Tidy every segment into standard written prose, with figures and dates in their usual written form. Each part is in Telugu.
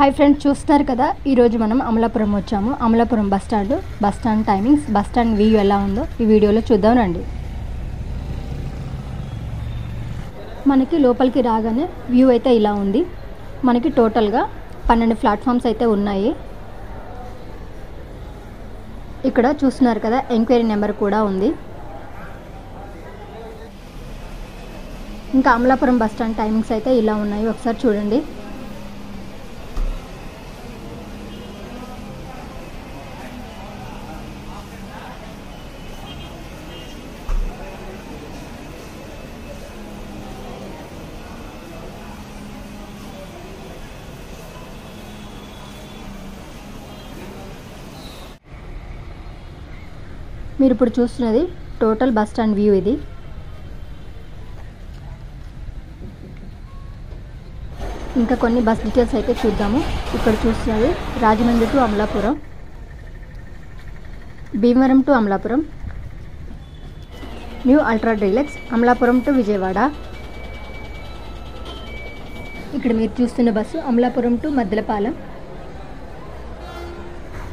హాయ్ ఫ్రెండ్స్, చూస్తున్నారు కదా. ఈరోజు మనం అమలాపురం వచ్చాము. Amalapuram bus stand timings, bus stand view ఎలా ఉందో ఈ వీడియోలో చూద్దాం రండి. మనకి లోపలికి రాగానే వ్యూ అయితే ఇలా ఉంది. మనకి టోటల్గా 12 ప్లాట్ఫామ్స్ అయితే ఉన్నాయి. ఇక్కడ చూస్తున్నారు కదా, ఎంక్వైరీ నెంబర్ కూడా ఉంది. ఇంకా అమలాపురం బస్ స్టాండ్ టైమింగ్స్ అయితే ఇలా ఉన్నాయి, ఒకసారి చూడండి. మీరు ఇప్పుడు చూస్తున్నది టోటల్ బస్ స్టాండ్ వ్యూ. ఇది ఇంకా కొన్ని బస్ డీటెయిల్స్ అయితే చూద్దాము. ఇక్కడ చూస్తున్నది Rajahmundry to Amalapuram, Bhimavaram to Amalapuram, new ultra deluxe Amalapuram to Vijayawada. ఇక్కడ మీరు చూస్తున్న బస్సు అమలాపురం టు మద్దెలపాలెం.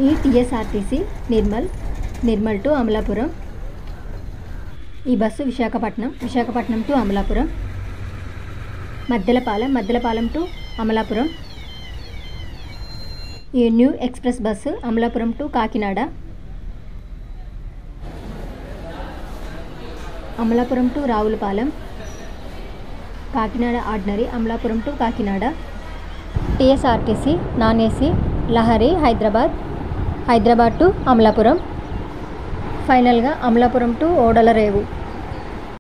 ఈ టీఎస్ఆర్టీసీ నిర్మల్ టు అమలాపురం. ఈ bus Visakhapatnam to Amalapuram, Maddelapalem to Amalapuram. ఈ new express bus Amalapuram to Kakinada, Amalapuram to Ravulapalem, Kakinada ordinary Amalapuram to Kakinada. TSRTC non AC Lahari Hyderabad to Amalapuram. ఫైనల్గా అమలాపురం టు ఓడలరేవు.